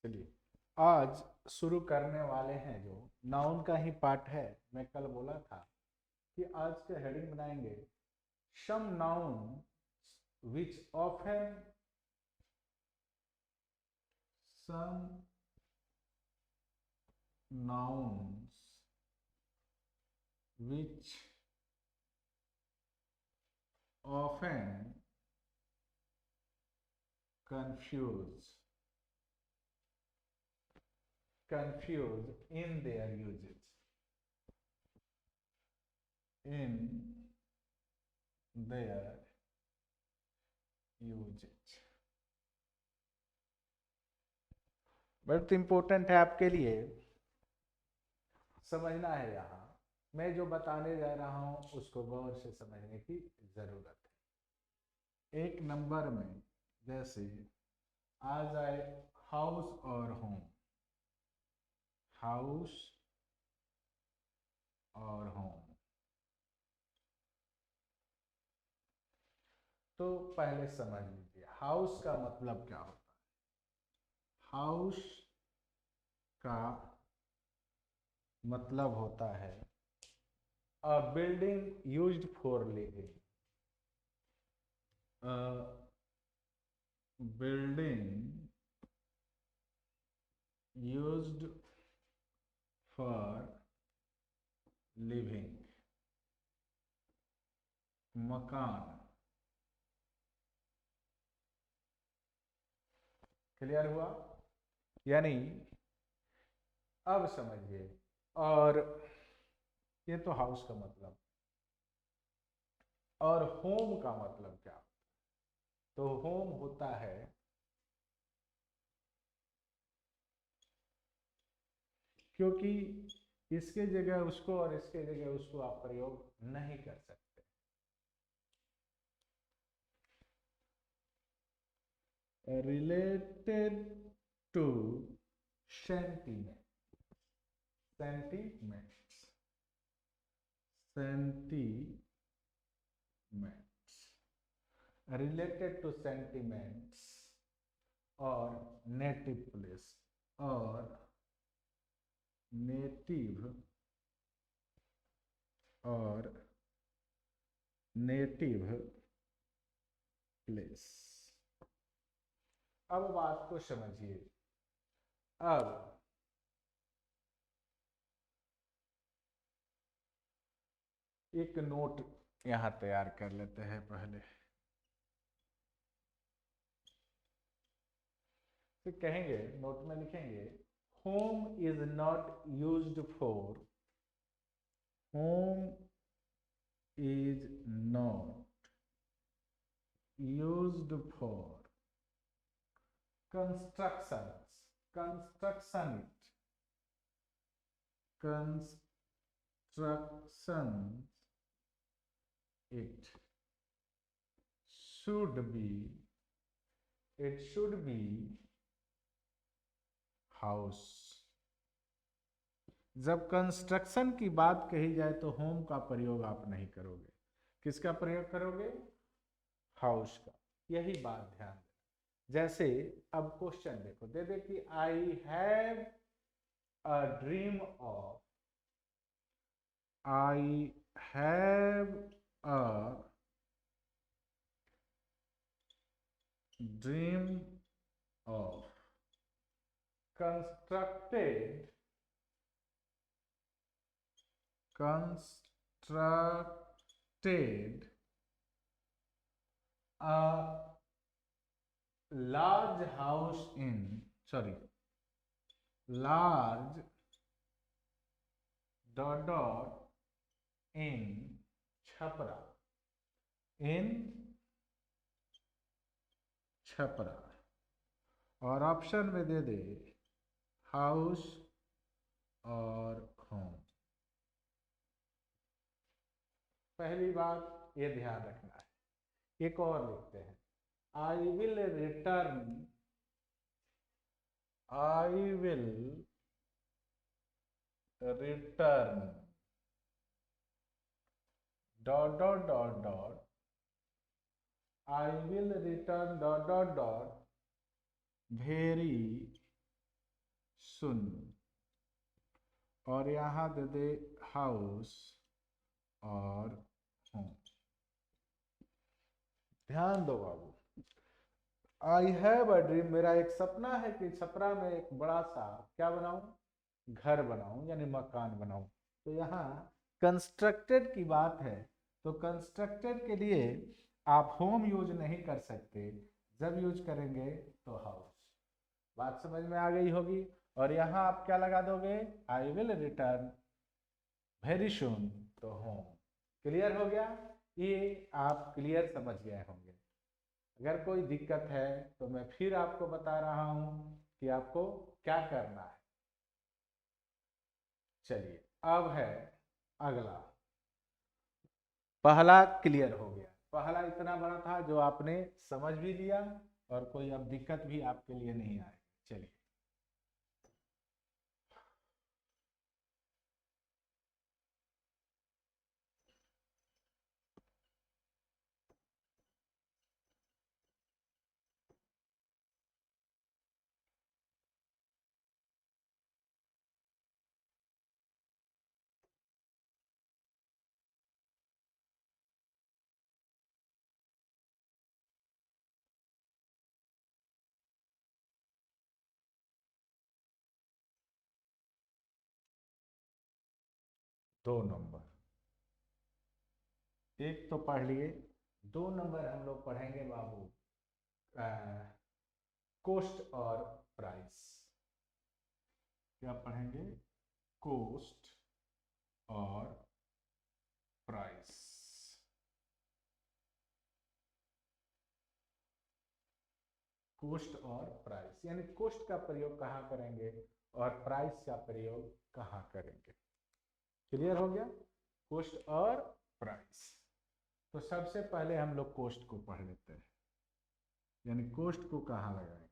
चलिए, आज शुरू करने वाले हैं जो नाउन का ही पार्ट है। मैं कल बोला था कि आज के हेडिंग बनाएंगे some noun which often some nouns which often confuse in their usage in their usage बहुत इंपॉर्टेंट है आपके लिए, समझना है। यहाँ मैं जो बताने जा रहा हूं उसको गौर से समझने की जरूरत है। एक नंबर में जैसे आ जाए हाउस और होम, हाउस और होम, तो पहले समझ लीजिए हाउस का मतलब क्या होता है। हाउस का मतलब होता है a building used for living, a building used for living, मकान। क्लियर हुआ? यानी अब समझिए। और ये तो हाउस का मतलब, और होम का मतलब क्या? तो होम होता है क्योंकि इसके जगह उसको और इसके जगह उसको आप प्रयोग नहीं कर सकते। Related to sentiment, sentiments, sentiments, related to sentiments और नेटिव प्लेस, और नेटिव और नेटिव प्लेस। अब बात को समझिए। अब एक नोट यहां तैयार कर लेते हैं पहले। तो कहेंगे, नोट में लिखेंगे home is not used for, home is not used for constructions, construction it, construction it should be, it should be house। जब कंस्ट्रक्शन की बात कही जाए तो होम का प्रयोग आप नहीं करोगे, किसका प्रयोग करोगे? हाउस का। यही बात ध्यान देना। जैसे अब क्वेश्चन देखो, दे दे कि I have a dream of, I have a dream of constructed, constructed a large house in, sorry, large dot dot in Chhapra, in Chhapra। और ऑप्शन में दे दे हाउस और होम। पहली बात ये ध्यान रखना है। एक और लिखते हैं, I will return, I will return dot dot dot dot, I will return dot dot dot very शून्य, और यहां दे दे हाउस और होम। ध्यान दो बाबू, आई हैव अ ड्रीम, मेरा एक सपना है कि छपरा में एक बड़ा सा क्या बनाऊं, घर बनाऊं यानी मकान बनाऊं। तो यहाँ कंस्ट्रक्टेड की बात है, तो कंस्ट्रक्टेड के लिए आप होम यूज नहीं कर सकते, जब यूज करेंगे तो हाउस। बात समझ में आ गई होगी। और यहाँ आप क्या लगा दोगे, I will return very soon, तो होम। क्लियर हो गया, ये आप क्लियर समझ गए होंगे। अगर कोई दिक्कत है तो मैं फिर आपको बता रहा हूं कि आपको क्या करना है। चलिए अब है अगला। पहला क्लियर हो गया, पहला इतना बड़ा था जो आपने समझ भी लिया और कोई अब दिक्कत भी आपके लिए नहीं आए। चलिए दो नंबर एक तो पढ़ लिए, 2 नंबर हम लोग पढ़ेंगे बाबू कोस्ट और प्राइस। क्या पढ़ेंगे, कोस्ट और प्राइस। कोस्ट और प्राइस यानी कोस्ट का प्रयोग कहाँ करेंगे और प्राइस का प्रयोग कहाँ करेंगे। क्लियर हो गया, कोस्ट और प्राइस। तो सबसे पहले हम लोग कोस्ट को पढ़ लेते हैं, यानी कोस्ट को कहाँ लगाएंगे।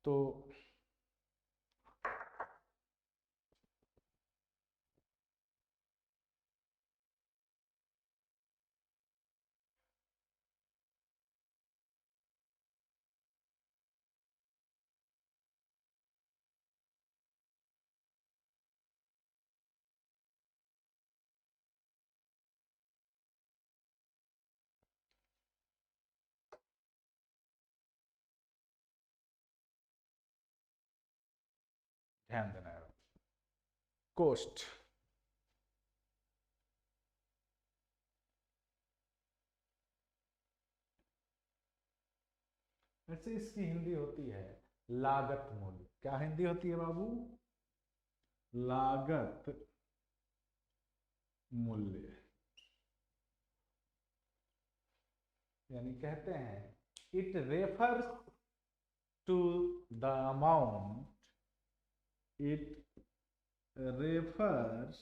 तो ध्यान देना है, कोस्ट वैसे इसकी हिंदी होती है लागत मूल्य। क्या हिंदी होती है बाबू, लागत मूल्य। यानी कहते हैं it refers to the amount, it refers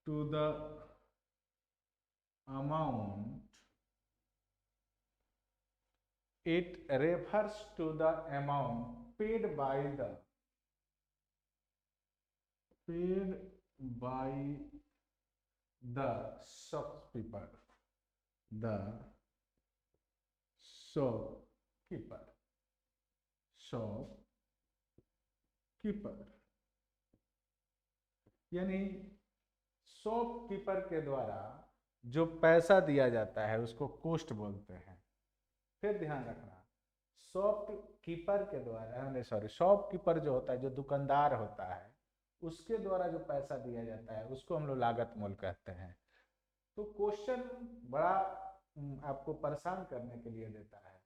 to the amount, it refers to the amount paid by the shopkeeper, the shopkeeper, यानी शॉपकीपर के द्वारा जो पैसा दिया जाता है उसको कोस्ट बोलते हैं। फिर ध्यान रखना, शॉपकीपर के द्वारा शॉपकीपर जो होता है, जो दुकानदार होता है, उसके द्वारा जो पैसा दिया जाता है उसको हम लोग लागत मूल्य कहते हैं। तो क्वेश्चन बड़ा आपको परेशान करने के लिए देता है,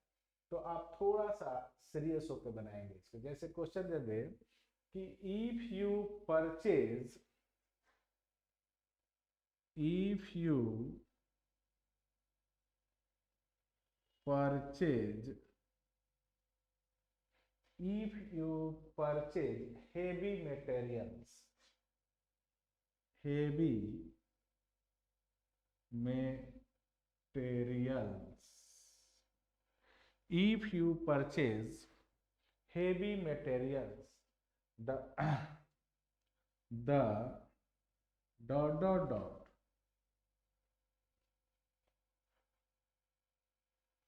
तो आप थोड़ा सा सीरियस होकर बनाएंगे इसको। जैसे क्वेश्चन दे दे कि if you purchase heavy materials, if you purchase heavy materials, the dot dot dot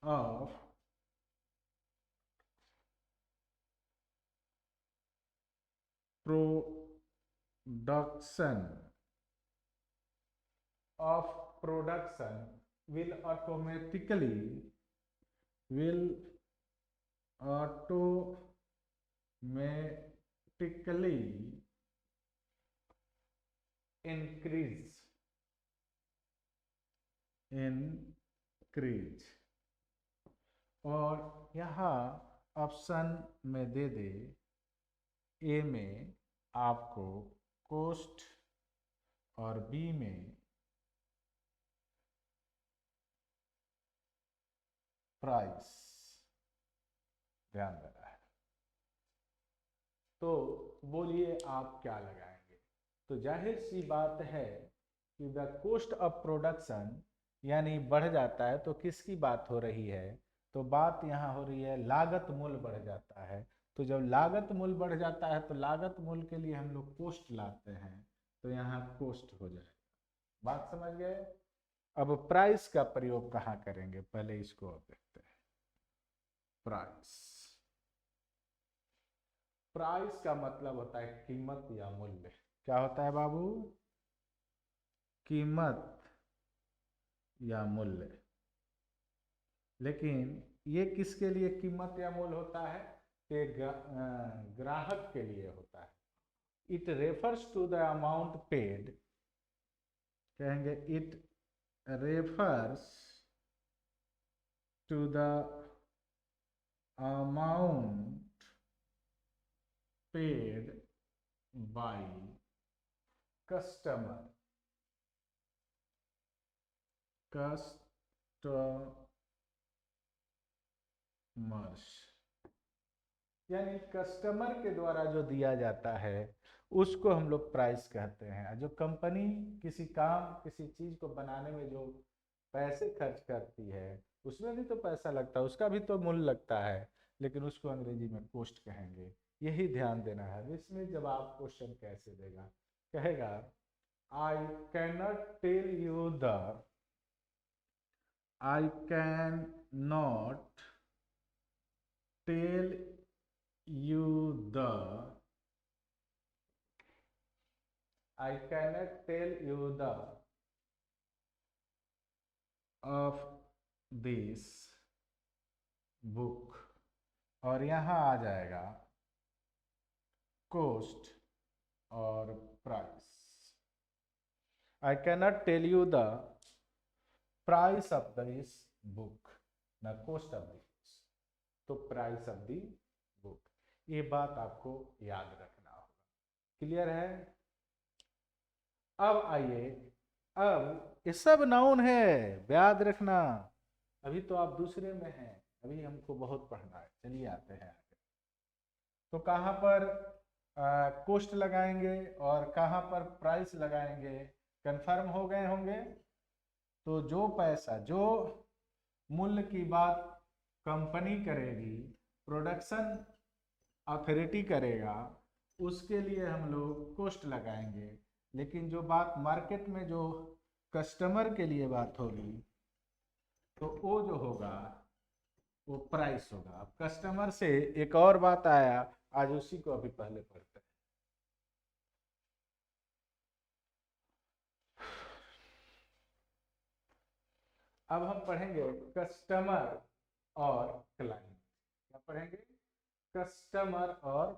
of production of production will automatically increase और यहाँ ऑप्शन में दे दे ए में आपको कॉस्ट और बी में प्राइस ध्यान देना है। तो बोलिए आप क्या लगाएंगे? तो जाहिर सी बात है कि द कॉस्ट ऑफ प्रोडक्शन यानी बढ़ जाता है तो किसकी बात हो रही है? तो बात यहाँ हो रही है लागत मूल्य बढ़ जाता है। तो जब लागत मूल्य बढ़ जाता है तो लागत मूल्य के लिए हम लोग कॉस्ट लाते हैं, तो यहाँ कॉस्ट हो जाएगा। बात समझ गए? अब प्राइस का प्रयोग कहाँ करेंगे, पहले इसको अब देखते हैं। प्राइस, प्राइस का मतलब होता है कीमत या मूल्य। क्या होता है बाबू? कीमत या मूल्य। लेकिन ये किसके लिए कीमत या मूल्य होता है? कि ग्राहक के लिए होता है। It refers to the amount paid, कहेंगे it refers to the amount paid by customer, यानी कस्टमर के द्वारा जो दिया जाता है उसको हम लोग प्राइस कहते हैं। जो कंपनी किसी काम किसी चीज को बनाने में जो पैसे खर्च करती है उसमें भी तो पैसा लगता है, उसका भी तो मूल्य लगता है, लेकिन उसको अंग्रेजी में कॉस्ट कहेंगे। यही ध्यान देना है। इसमें जवाब क्वेश्चन कैसे देगा? कहेगा I can not tell you the I cannot tell you the of this book, और यहाँ आ जाएगा cost और price। I cannot tell you the price of this book, the cost of this, तो price of the book। ये बात आपको याद रखना होगा। क्लियर है? अब आइए, अब ये सब नाउन है, याद रखना। अभी तो आप दूसरे में हैं, अभी हमको बहुत पढ़ना है। चलिए आते हैं आगे। तो कहाँ पर कॉस्ट लगाएंगे और कहाँ पर प्राइस लगाएंगे, कंफर्म हो गए होंगे। तो जो पैसा, जो मूल्य की बात कंपनी करेगी, प्रोडक्शन अथॉरिटी करेगा, उसके लिए हम लोग कॉस्ट लगाएंगे। लेकिन जो बात मार्केट में जो कस्टमर के लिए बात होगी तो वो जो होगा वो प्राइस होगा। अब कस्टमर से एक और बात आया, आज उसी को अभी पहले पढ़ते हैं। अब हम पढ़ेंगे कस्टमर और क्लाइंट। क्या पढ़ेंगे? कस्टमर और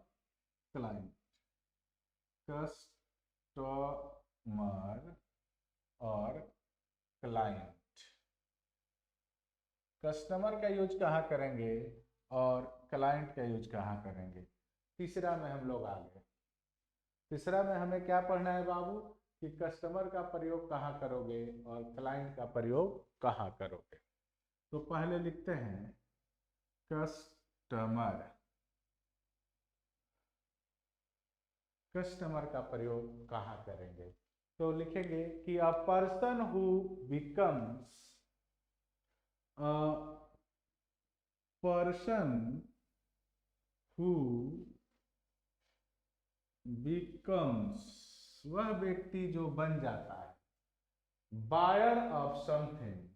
क्लाइंट। कस्टमर और क्लाइंट। कस्टमर का यूज कहाँ करेंगे और क्लाइंट का यूज कहाँ करेंगे? तीसरा में हम लोग आ गए। तीसरा में हमें क्या पढ़ना है बाबू? कि कस्टमर का प्रयोग कहाँ करोगे और क्लाइंट का प्रयोग कहाँ करोगे। तो पहले लिखते हैं कस्टमर। कस्टमर का प्रयोग कहाँ करेंगे? तो लिखेंगे कि a person who becomes person who becomes वह व्यक्ति जो बन जाता है buyer of something,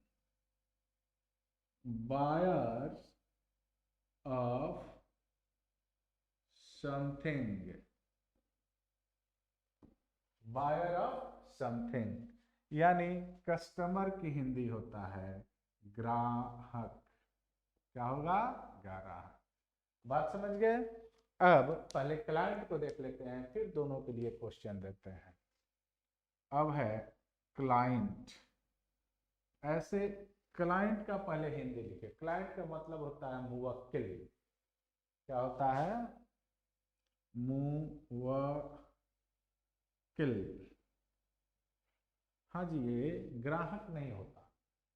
buyer of something, buyer of something यानी कस्टमर की हिंदी होता है ग्राहक। क्या होगा? ग्राहक। बात समझ गए? अब पहले क्लाइंट को देख लेते हैं, फिर दोनों के लिए क्वेश्चन देते हैं। अब है क्लाइंट। ऐसे क्लाइंट का पहले हिंदी लिखे। क्लाइंट का मतलब होता है मुवक्किल। क्या होता है? मुवक्किल। हाँ जी, ये ग्राहक नहीं होता।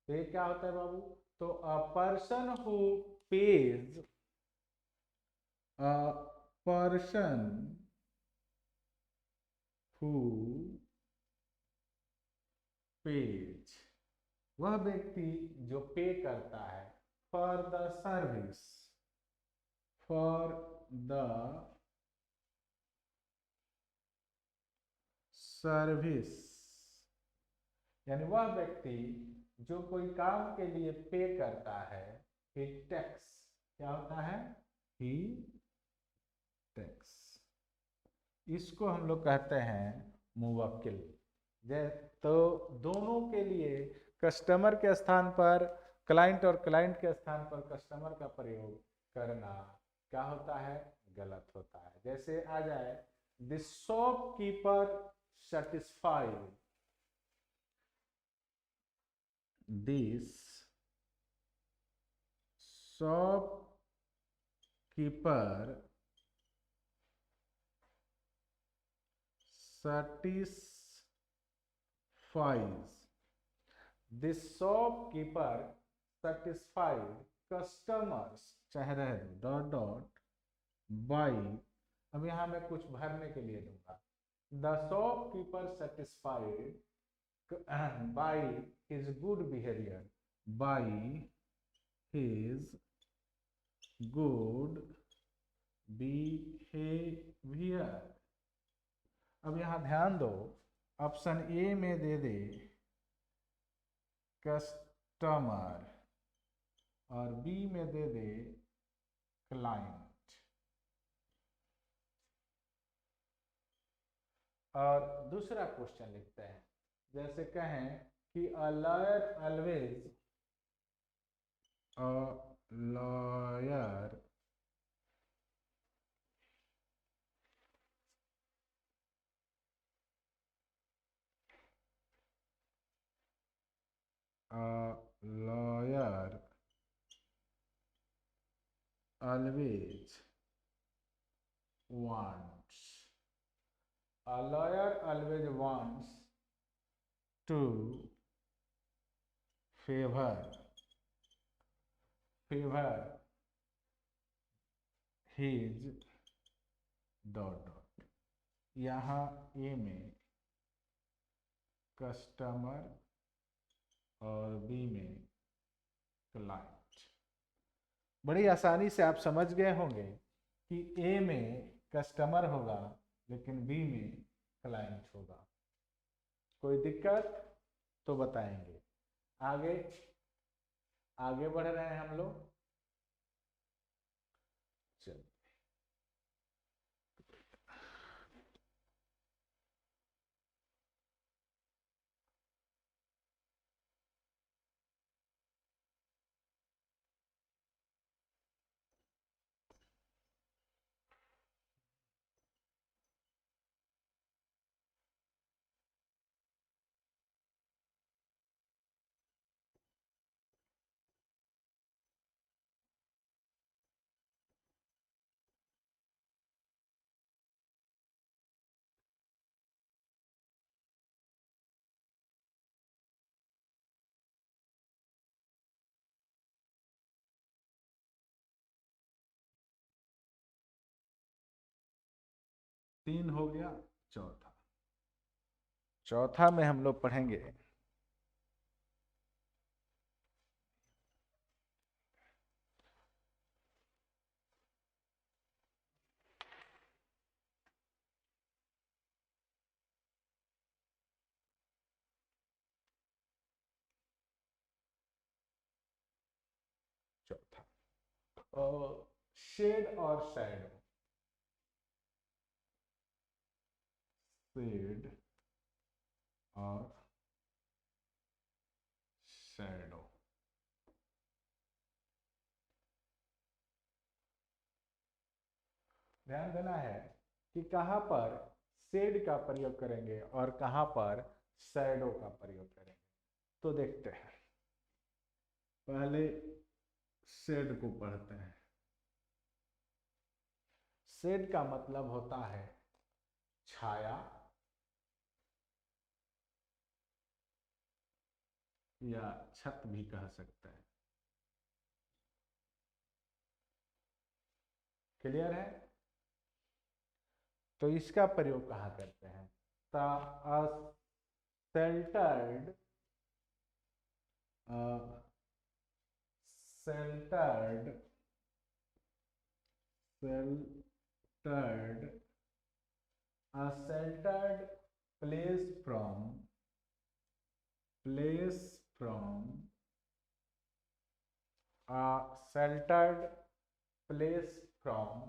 तो ये क्या होता है बाबू? तो अ person who page, a person who page, वह व्यक्ति जो पे करता है for the service, for the service, यानी वह व्यक्ति जो कोई काम के लिए पे करता है, ही टैक्स। क्या होता है? ही टैक्स। इसको हम लोग कहते हैं मुवक्किल। तो दोनों के लिए कस्टमर के स्थान पर क्लाइंट और क्लाइंट के स्थान पर कस्टमर का प्रयोग करना क्या होता है? गलत होता है। जैसे आ जाए the shopkeeper satisfied, this shopkeeper satisfies, this shopkeeper satisfied customers, चाहे रह दो डॉट डॉट बाई। अब यहां मैं कुछ भरने के लिए दूंगा। The shopkeeper satisfied by his good behaviour, by his good behaviour. अब यहां ध्यान दो, ऑप्शन ए में दे दे कस्टमर और बी में दे दे क्लाइंट। और दूसरा क्वेश्चन लिखते हैं। जैसे कहें कि a lawyer always, a lawyer lawyer always wants, a lawyer always wants to favor his dot dot। यहाँ ए में कस्टमर और बी में क्लाइंट। बड़ी आसानी से आप समझ गए होंगे कि ए में कस्टमर होगा लेकिन बी में क्लाइंट होगा। कोई दिक्कत तो बताएंगे। आगे आगे बढ़ रहे हैं हम लोग। चलिए, तीन हो गया। चौथा में हम लोग पढ़ेंगे शेड और शैडो, शेड और शैडो। ध्यान देना है कि कहां पर शेड का प्रयोग करेंगे और कहां पर शैडो का प्रयोग करेंगे। तो देखते हैं, पहले शेड को पढ़ते हैं। शेड का मतलब होता है छाया या छत भी कह सकते हैं। क्लियर है? तो इसका प्रयोग कहाँ करते हैं? The sheltered sheltered sheltered a sheltered place from a sheltered place from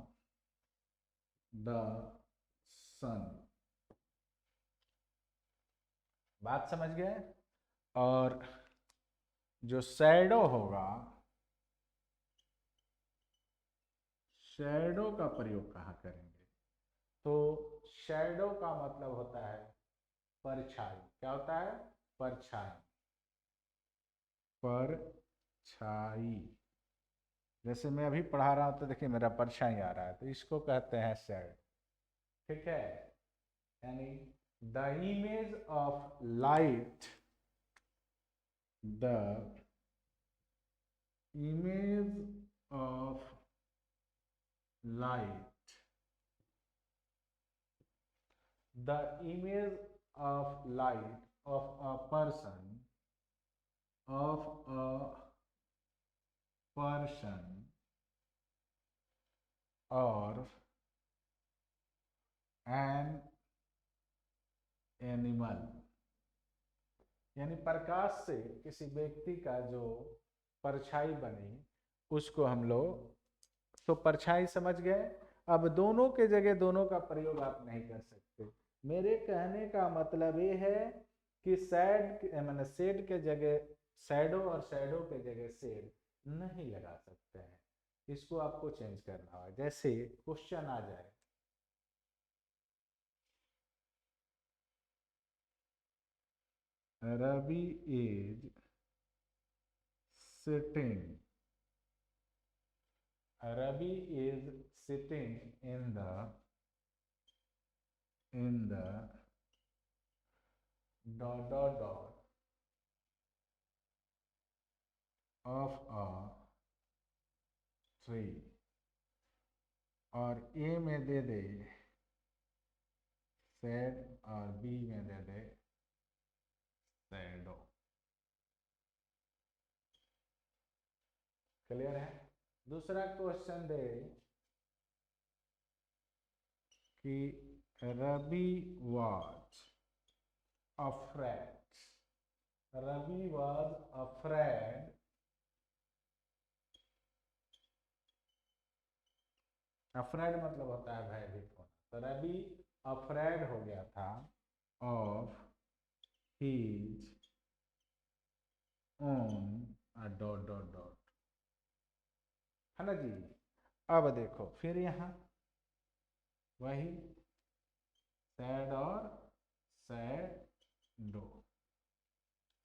the sun। बात समझ गए? और जो शैडो होगा, शैडो का प्रयोग कहाँ करेंगे? तो शैडो का मतलब होता है परछाई। क्या होता है? परछाई। परछाई। जैसे मैं अभी पढ़ा रहा हूं तो देखिए मेरा परछाई आ रहा है, तो इसको कहते हैं शैड। ठीक है? यानी the image of light, the image of light, the image of light of a person, of a person or an animal। यानी प्रकाश से किसी व्यक्ति का जो परछाई बनी उसको हम लोग, तो परछाई समझ गए। अब दोनों के जगह दोनों का प्रयोग आप नहीं कर सकते। मेरे कहने का मतलब ये है कि सैड मैंने शेड के जगह शैडो और शैडो के जगह शेड नहीं लगा सकते हैं। इसको आपको चेंज करना है। जैसे क्वेश्चन आ जाए, Ravi is sitting, Ravi is sitting in the dot dot dot of a tree। और ए में दे दे शेड और बी में दे दे शैडो। क्लियर है? दूसरा क्वेश्चन दे कि Ravi was afraid, Ravi was afraid, afraid मतलब होता है भयभीत होना। तो रवि अफ्रेड हो गया था of his own dot dot dot, है ना जी? अब देखो फिर यहाँ वही सैड और सैडो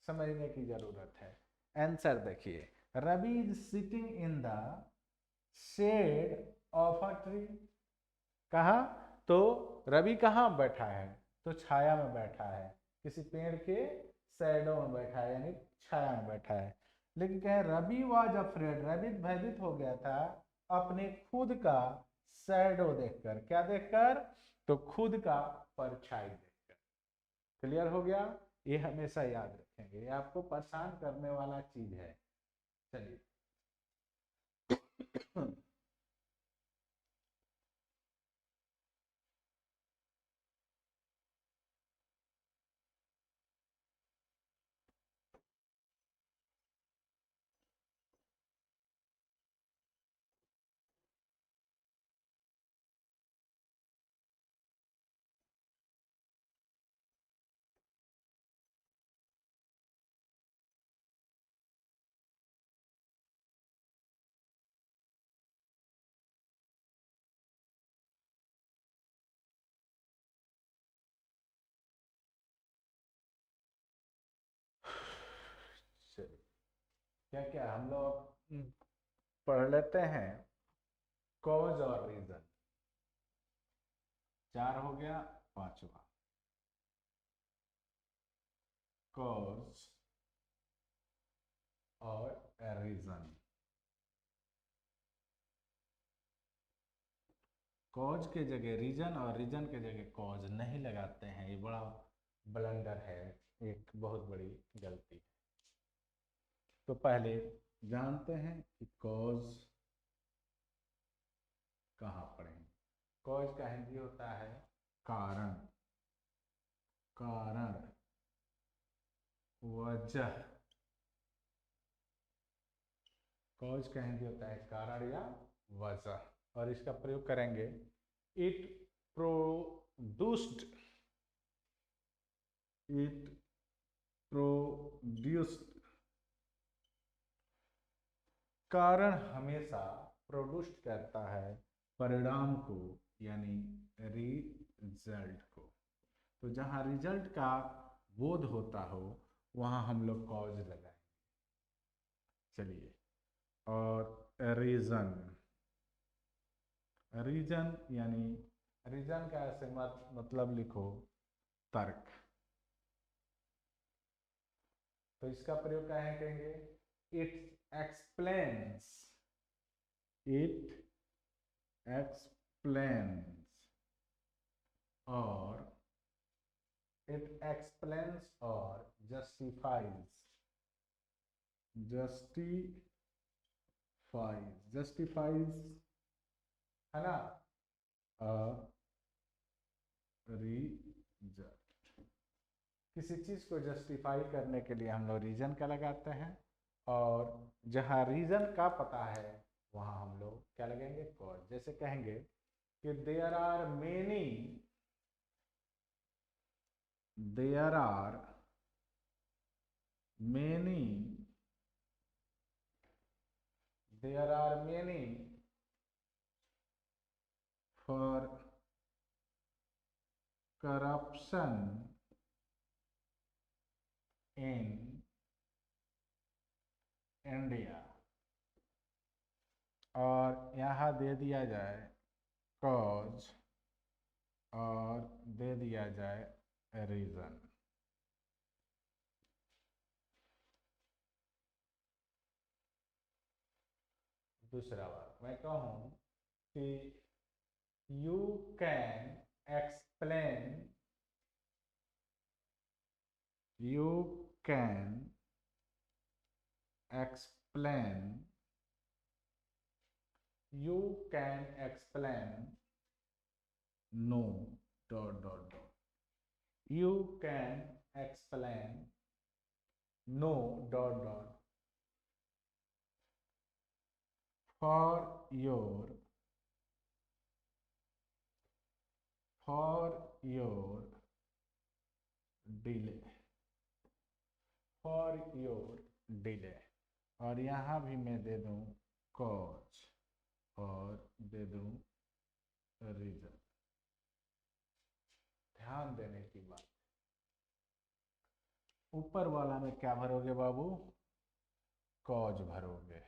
समझने की जरूरत है। आंसर देखिए, Ravi is sitting in the shade of a tree. कहा? तो रवि कहाँ बैठा है? तो छाया में बैठा है, किसी पेड़ के शैडो में बैठा है, यानी छाया में बैठा है। लेकिन कहे रवि वाज अफ्रेड, रवि भयभीत हो गया था अपने खुद का शैडो देखकर। क्या देखकर? तो खुद का परछाई देखकर। क्लियर हो गया? ये हमेशा याद रखेंगे, ये आपको परेशान करने वाला चीज है। चलिए क्या क्या हम लोग पढ़ लेते हैं। कॉज और रीजन, 4 हो गया। पांचवा, कॉज और रीजन। कॉज के जगह रीजन और रीजन के जगह कॉज नहीं लगाते हैं, ये बड़ा ब्लंडर है, एक बहुत बड़ी गलती है। तो पहले जानते हैं कि कॉज कहाँ पढ़ेंगे। कॉज का हिंदी होता है कारण, कारण, वजह। कॉज का हिंदी होता है कारण या वजह, और इसका प्रयोग करेंगे इट प्रोड्यूस्ड, इट प्रोड्यूस्ड। कारण हमेशा प्रोड्यूस करता है परिणाम को, यानी रिजल्ट को। तो जहाँ रिजल्ट का बोध होता हो वहाँ हम लोग कॉज लगाएंगे। चलिए, और रीजन, रीजन यानी रीजन का ऐसे मतलब लिखो तर्क। तो इसका प्रयोग क्या है कहेंगे, इट एक्सप्लेन्स, इट एक्सप्लेन्स, और इट एक्सप्लेन्स और जस्टिफाइज, जस्टिफाइज है ना, रीजन। किसी चीज को जस्टिफाई करने के लिए हम लोग रीजन का लगाते हैं, और जहाँ रीजन का पता है वहाँ हम लोग क्या लगेंगे, कॉज। जैसे कहेंगे कि there are many, there are many, there are many for corruption in India, और यहाँ दे दिया जाए कॉज और दे दिया जाए रीजन। दूसरा बात मैं कहूँ कि you can explain, you can explain, you can explain no dot dot dot, you can explain no dot dot for your, for your delay, for your delay। और यहाँ भी मैं दे दूँ cause और दे दूँ रीजन। ध्यान देने की बात, ऊपर वाला में क्या भरोगे बाबू, कॉज भरोगे,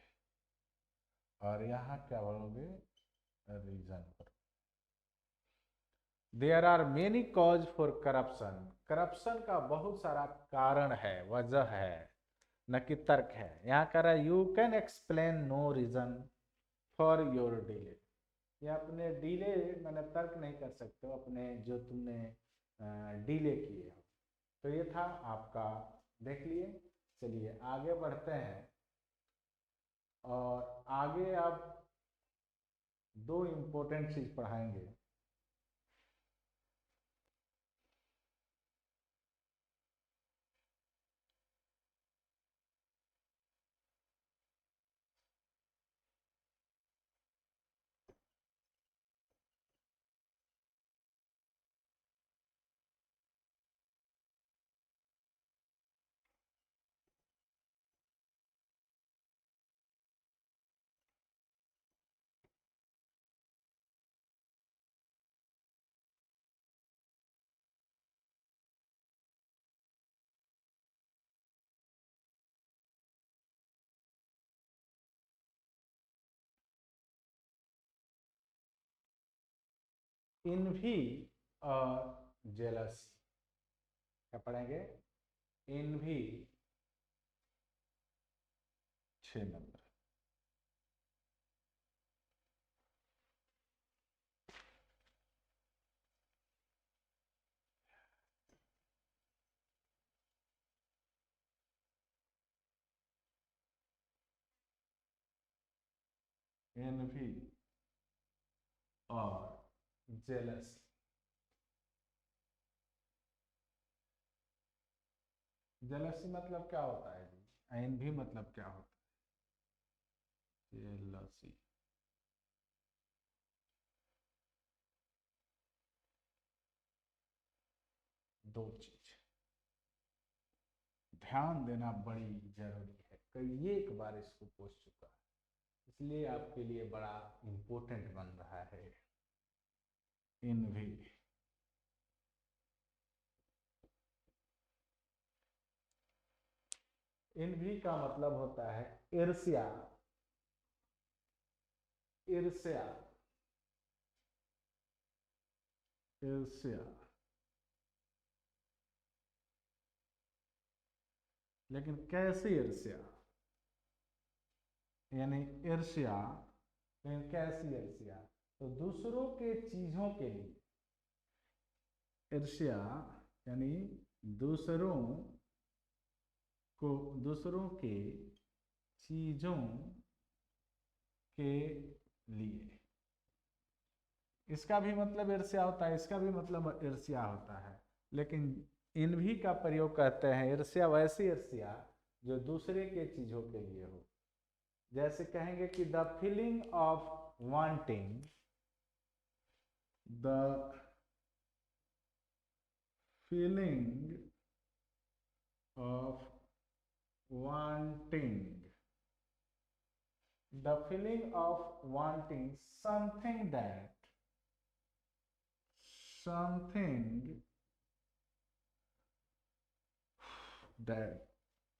और यहाँ क्या भरोगे, रीजन भरोगे। There are many cause for corruption, corruption का बहुत सारा कारण है, वजह है, न कि तर्क है। यहाँ कह रहा है you can explain no reason for your delay. ये अपने डिले मैंने तर्क नहीं कर सकते हो अपने जो तुमने डिले किए हो। तो ये था आपका, देख लिए। चलिए आगे बढ़ते हैं, और आगे आप 2 इम्पोर्टेंट चीज पढ़ाएंगे। इनवी और जेलसी। क्या पढ़ेंगे? Env 6 number. एनवी और जेलसी। जेलसी मतलब क्या होता है जी? एनवी मतलब क्या होता है? जेलसी। दो चीज ध्यान देना बड़ी जरूरी है, कई एक बार इसको पूछ चुका है, इसलिए आपके लिए बड़ा इंपॉर्टेंट बन रहा है। इनवी इनवी का मतलब होता है ईर्ष्या। ईर्ष्या। ईर्ष्या। लेकिन कैसी ईर्ष्या? यानी ईर्ष्या, लेकिन कैसी ईर्ष्या? तो दूसरों के चीजों के लिए ईर्ष्या, यानी दूसरों को, दूसरों के चीजों के लिए। इसका भी मतलब ईर्ष्या होता है, इसका भी मतलब ईर्ष्या होता है, लेकिन इनभी का प्रयोग करते हैं ईर्ष्या, वैसी ईर्ष्या जो दूसरे के चीजों के लिए हो। जैसे कहेंगे कि the feeling of wanting, the feeling of wanting, the feeling of wanting something that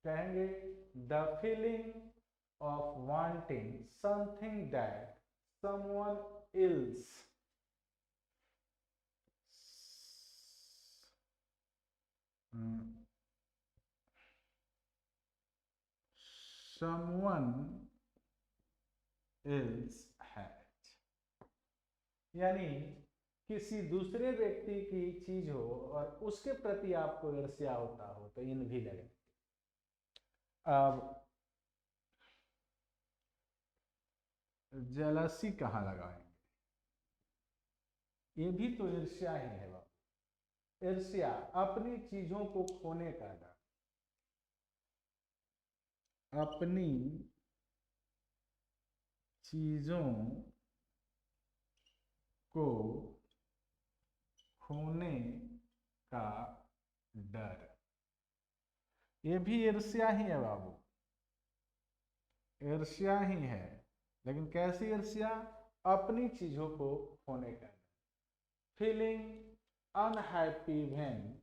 कहेंगे the feeling of wanting something that someone else someone else has। यानी किसी दूसरे व्यक्ति की चीज हो और उसके प्रति आपको ईर्ष्या होता हो तो इन भी लगे। अब जेलसी कहाँ लगाएंगे? ये भी तो ईर्ष्या ही है बाबू। ईर्ष्या अपनी चीजों को खोने का डर, अपनी चीजों को खोने का डर, ये भी ईर्ष्या ही है बाबू, ईर्ष्या ही है। लेकिन कैसी ईर्ष्या? अपनी चीजों को खोने का डर। Feeling unhappy when,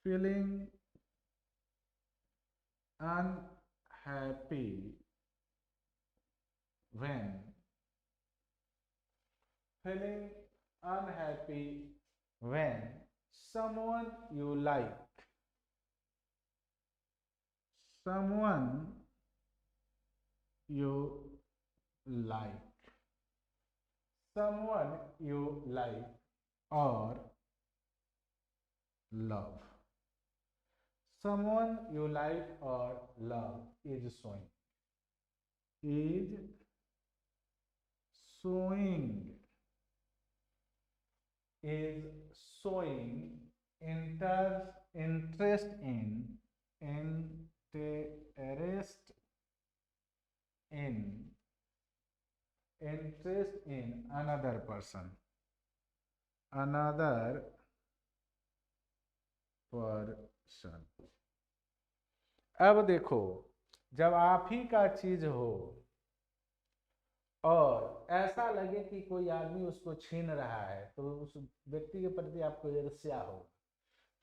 feeling unhappy when, feeling unhappy when someone you like, someone you like, someone you like or love, someone you like or love is showing, is showing, is showing interest in, interest in, interest in another person, another person। अब देखो, जब आप ही का चीज हो और ऐसा लगे कि कोई आदमी उसको छीन रहा है तो उस व्यक्ति के प्रति आपको ईर्ष्या हो।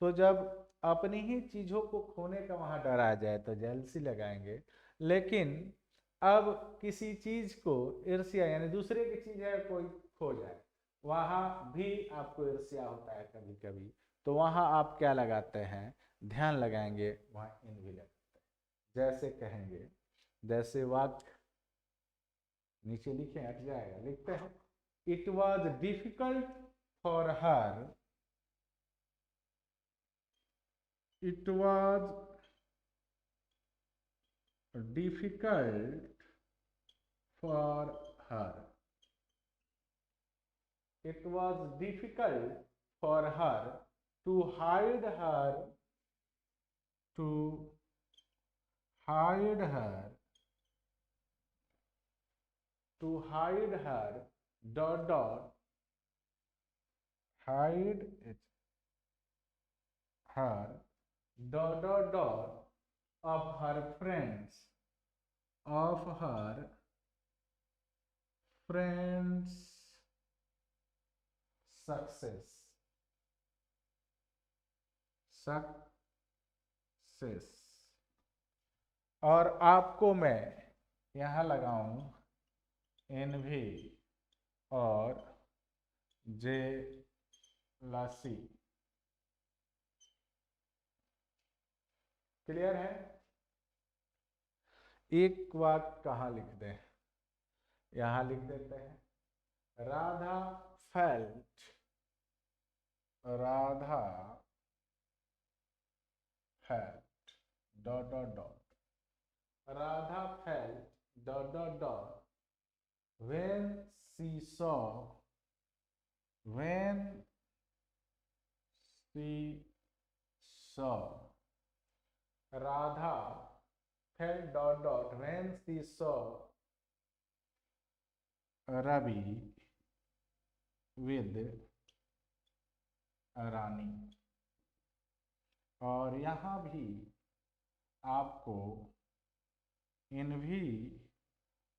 तो जब अपनी ही चीजों को खोने का वहां डर आ जाए तो जेलसी लगाएंगे। लेकिन अब किसी चीज को ईर्ष्या यानी दूसरे की चीज है कोई खो जाए, वहां भी आपको ईर्ष्या होता है कभी कभी, तो वहां आप क्या लगाते हैं, ध्यान लगाएंगे, वहां इन भी लगाते हैं। जैसे कहेंगे, जैसे वाक्य नीचे लिखे, हट जाएगा, लिखते हैं, it was difficult for her, it was difficult for her, it was difficult for her to hide her, to hide her, to hide her dot dot, hide it, her dot dot dot of her friends, of her friends success, success. और आपको मैं यहां लगाऊं N V और jealousy. Clear है? एक वाक्य कहां लिख दें, यहां लिख देते हैं, Radha felt, Radha felt dot dot dot, Radha felt dot dot dot when she saw, when she saw, Radha felt dot dot when she saw Ravi with Rani। और यहाँ भी आपको इनवी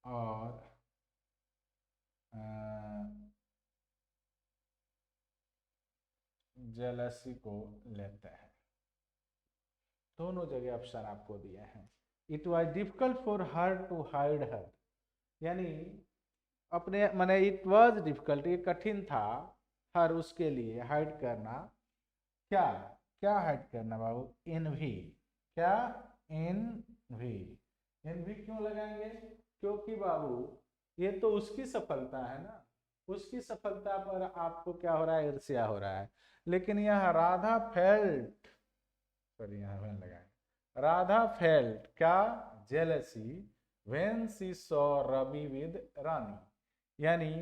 और जेलसी को लेते हैं, दोनों जगह ऑप्शन आपको दिए हैं। It was difficult for her to hide her, यानी अपने माने इट वॉज डिफिकल्ट, ये कठिन था, हर उसके लिए हाइड करना, क्या क्या हाइड करना बाबू, इनवी, क्या इनवी, इनवी क्यों लगाएंगे, क्योंकि बाबू ये तो उसकी सफलता है ना, उसकी सफलता पर आपको क्या हो रहा है, ईर्ष्या हो रहा है। लेकिन यह राधा फेल्ट, सॉरी यहाँ वैन लगाएंगे, राधा फेल्ट क्या, jealousy when she saw Ravi with Rani, यानी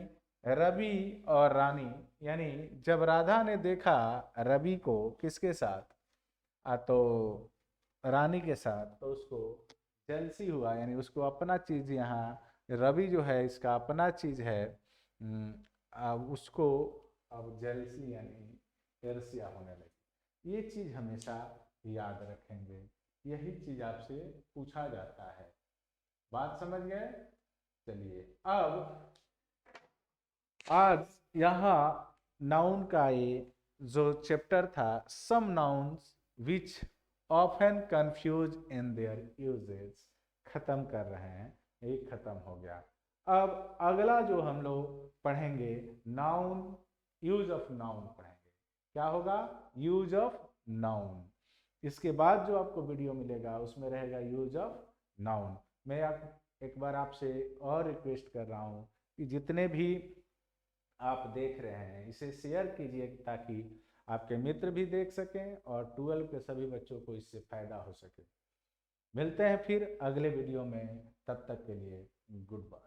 रवि और रानी, यानी जब राधा ने देखा रवि को किसके साथ, तो रानी के साथ, तो उसको जेलसी हुआ, यानी उसको अपना चीज, यहाँ रवि जो है इसका अपना चीज है, अब उसको अब जेलसी यानी ईर्ष्या होने लगी। ये चीज हमेशा याद रखेंगे, यही चीज आपसे पूछा जाता है। बात समझ गए? चलिए अब आज यहाँ नाउन का ये जो चैप्टर था, some nouns which often confuse in their usages, खत्म कर रहे हैं, ये खत्म हो गया। अब अगला जो हम लोग पढ़ेंगे, नाउन, यूज ऑफ नाउन पढ़ेंगे। क्या होगा? Use of noun. इसके बाद जो आपको वीडियो मिलेगा उसमें रहेगा यूज ऑफ नाउन। मैं एक बार आपसे और रिक्वेस्ट कर रहा हूँ कि जितने भी आप देख रहे हैं इसे शेयर कीजिए, ताकि आपके मित्र भी देख सकें और 12 के सभी बच्चों को इससे फायदा हो सके। मिलते हैं फिर अगले वीडियो में, तब तक के लिए गुड बाय।